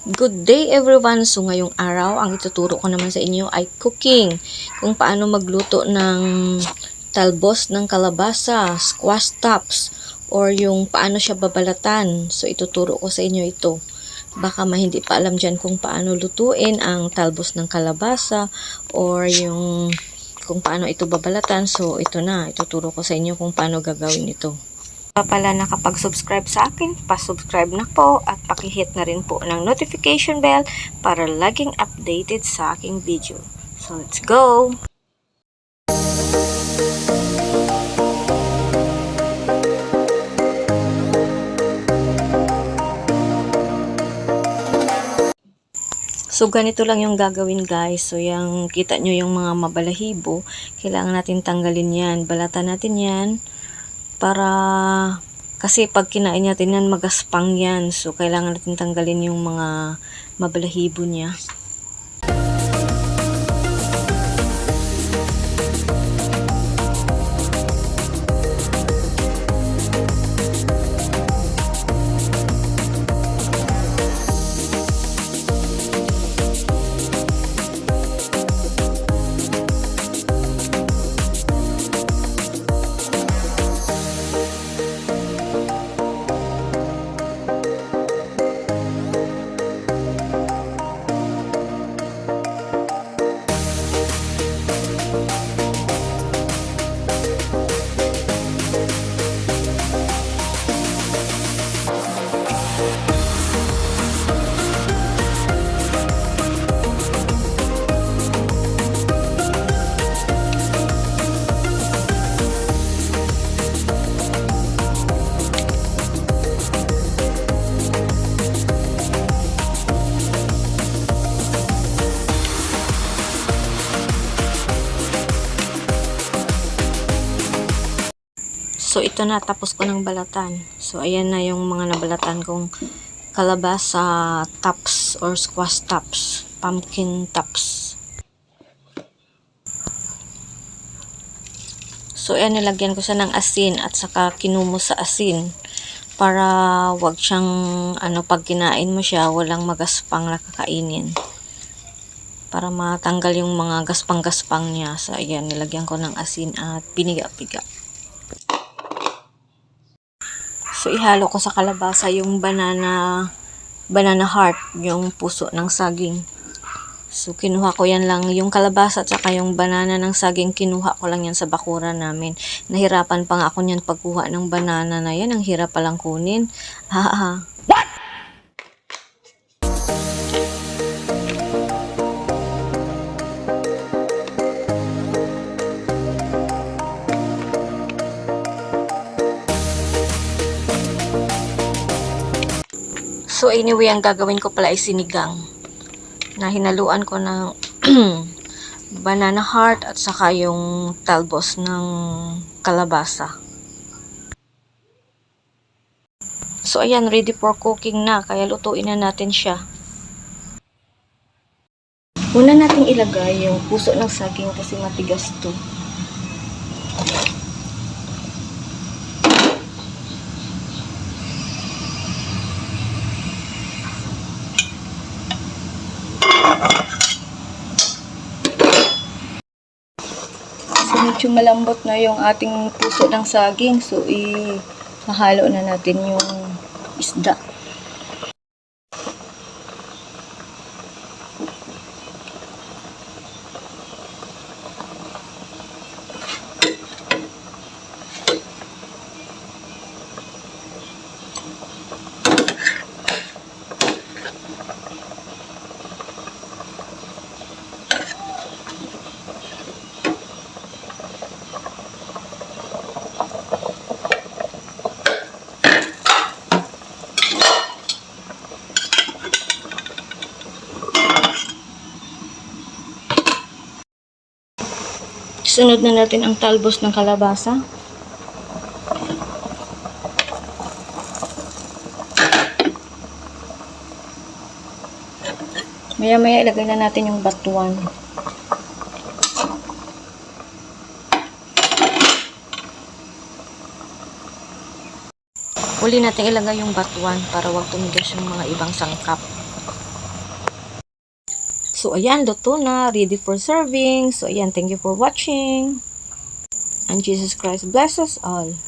Good day everyone! So ngayong araw, ang ituturo ko naman sa inyo ay cooking. Kung paano magluto ng talbos ng kalabasa, squash tops, or yung paano siya babalatan. So ituturo ko sa inyo ito. Baka hindi pa alam dyan kung paano lutuin ang talbos ng kalabasa or yung kung paano ito babalatan. So ito na, ituturo ko sa inyo kung paano gagawin ito. Pala nakapag-subscribe sa akin, pa-subscribe na po at paki-hit na rin po ng notification bell para laging updated sa aking video. So, let's go! So, ganito lang yung gagawin guys. So, yung kita nyo yung mga mabalahibo, kailangan natin tanggalin yan. Balatan natin yan para kasi pag kinain natin yan, magaspang yan. So, kailangan natin tanggalin yung mga mabalahibo niya. So, ito na, tapos ko ng balatan. So, ayan na yung mga nabalatan kong kalabasa tops or squash tops, pumpkin tops. So, ayan, nilagyan ko siya ng asin at saka kinumo sa asin para wag siyang, pag kinain mo siya, walang magaspang na kakainin. Para matanggal yung mga gaspang-gaspang niya. So, ayan, nilagyan ko ng asin at piniga-piga. So, ihalo ko sa kalabasa yung banana heart, yung puso ng saging. So, kinuha ko yan lang, yung kalabasa at saka yung banana ng saging, kinuha ko lang yan sa bakuran namin. Nahirapan pa nga ako niyan pagkuha ng banana na yan, ang hirap palang kunin. Haha. What? So anyway, ang gagawin ko pala ay sinigang na hinaluan ko ng banana heart at saka yung talbos ng kalabasa. So ayan, ready for cooking na, kaya lutuin na natin siya. Una nating ilagay yung puso ng saging kasi matigas to. So, medyo malambot na yung ating puso ng saging. So, ihahalo na natin yung isda. Sunod na natin ang talbos ng kalabasa. Maya-maya ilagay na natin yung batuan. Uli natin ilagay yung batuan para wag tumigas yung mga ibang sangkap. So, ayan, luto na. Ready for serving. So, ayan, thank you for watching. And Jesus Christ bless us all.